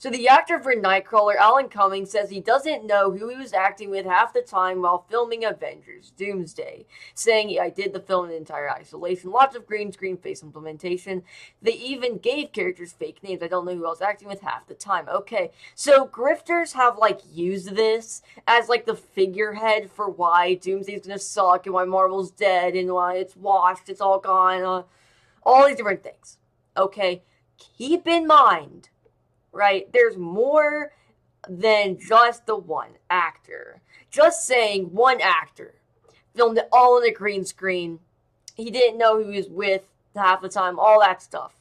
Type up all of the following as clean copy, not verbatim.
So the actor for Nightcrawler, Alan Cumming, says he doesn't know who he was acting with half the time while filming Avengers Doomsday, saying, I did the film in entire isolation, lots of green screen face implementation. They even gave characters fake names. I don't know who I was acting with half the time. Okay, so grifters have, like, used this as, like, the figurehead for why Doomsday's gonna suck and why Marvel's dead and why it's washed, it's all gone, all these different things. Okay, keep in mind, right, there's more than just the one actor. Just saying one actor filmed it all on a green screen. He didn't know who he was with half the time, all that stuff.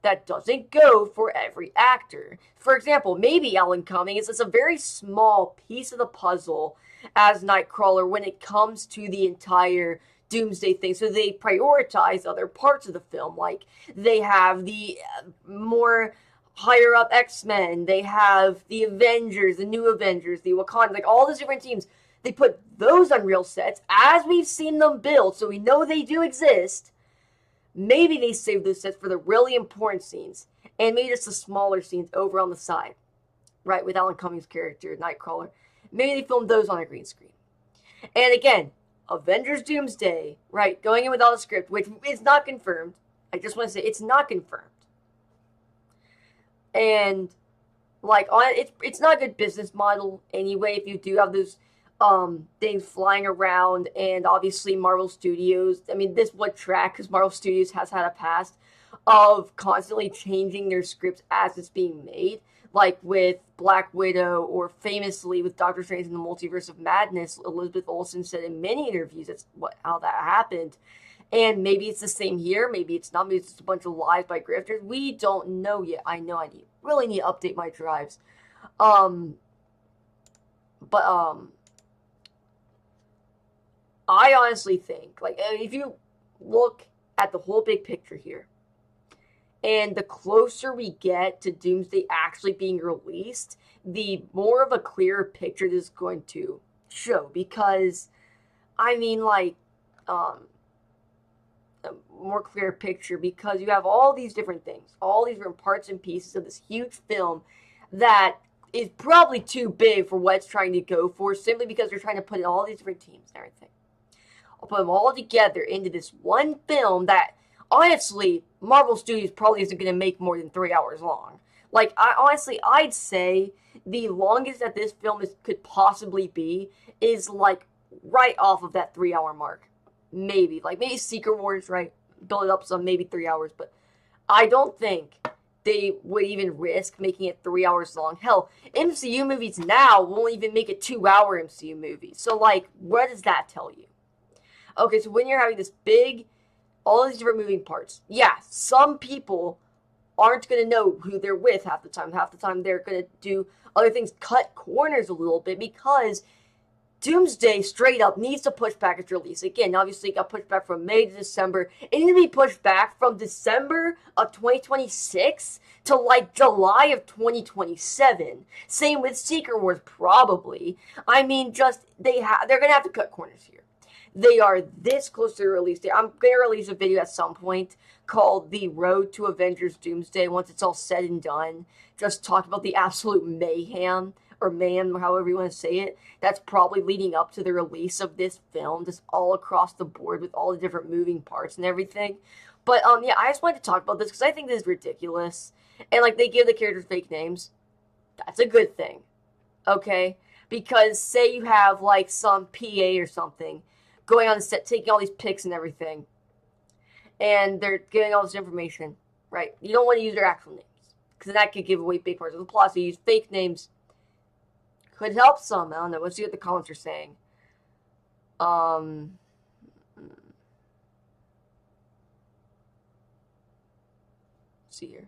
That doesn't go for every actor. For example, maybe Alan Cumming is just a very small piece of the puzzle as Nightcrawler when it comes to the entire Doomsday thing. So they prioritize other parts of the film. Like, they have the more higher up X-Men, they have the Avengers, the new Avengers, the Wakanda, like all those different teams. They put those on real sets as we've seen them build, so we know they do exist. Maybe they saved those sets for the really important scenes and made just the smaller scenes over on the side, right, with Alan Cumming's character, Nightcrawler. Maybe they filmed those on a green screen. And again, Avengers Doomsday, right, going in without a script, which is not confirmed. I just want to say it's not confirmed. And, like, it's not a good business model anyway if you do have those things flying around. And obviously Marvel Studios, I mean, this would track because Marvel Studios has had a past of constantly changing their scripts as it's being made, like with Black Widow, or famously with Doctor Strange in the Multiverse of Madness. Elizabeth Olsen said in many interviews that's how that happened. And maybe it's the same here, maybe it's not, maybe it's just a bunch of lies by grifters. We don't know yet. I know I really need to update my drives. I honestly think, like, if you look at the whole big picture here, and the closer we get to Doomsday actually being released, the more of a clearer picture this is going to show. Because, I mean, like, a more clear picture, because you have all these different things, all these different parts and pieces of this huge film that is probably too big for what it's trying to go for, simply because they're trying to put in all these different teams and everything. I'll put them all together into this one film that, honestly, Marvel Studios probably isn't going to make more than 3 hours long. Like, I'd say the longest that this film could possibly be is, like, right off of that 3 hour mark. Maybe Secret Wars, right? Build it up some, maybe 3 hours, but I don't think they would even risk making it 3 hours long. Hell, MCU movies now won't even make a 2 hour MCU movie. So, like, what does that tell you? Okay, so when you're having this big, all these different moving parts, yeah, some people aren't going to know who they're with half the time. Half the time they're going to do other things, cut corners a little bit, because Doomsday straight up needs to push back its release. Again, obviously it got pushed back from May to December. It needs to be pushed back from December of 2026 to, like, July of 2027. Same with Secret Wars, probably. I mean, just, they're going to have to cut corners here. They are this close to the release date. I'm going to release a video at some point called The Road to Avengers Doomsday, once it's all said and done. Just talk about the absolute mayhem, or mayhem, however you want to say it, that's probably leading up to the release of this film, just all across the board with all the different moving parts and everything. But, yeah, I just wanted to talk about this because I think this is ridiculous. And, like, they give the characters fake names. That's a good thing. Okay? Because say you have, like, some PA or something going on the set, taking all these pics and everything, and they're getting all this information, right? You don't want to use their actual names, because that could give away big parts of the plot. So you use fake names. Could help some. I don't know. Let's see what the comments are saying. Let's see here.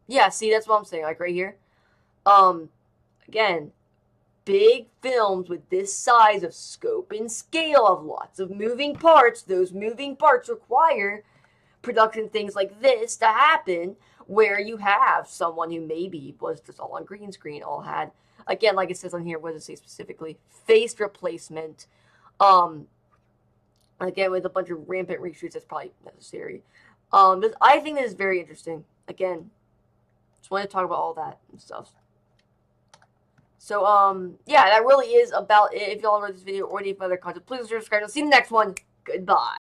Yeah, see, that's what I'm saying. Like, right here. Again, big films with this size of scope and scale of lots of moving parts, those moving parts require production things like this to happen, where you have someone who maybe was just all on green screen, all had, again, like it says on here, what does it say specifically? Face replacement. Again, with a bunch of rampant reshoots, that's probably necessary. I think this is very interesting. Again, just wanted to talk about all that and stuff. So, yeah, that really is about it. If y'all enjoyed this video or any other content, please subscribe. I'll see you in the next one. Goodbye.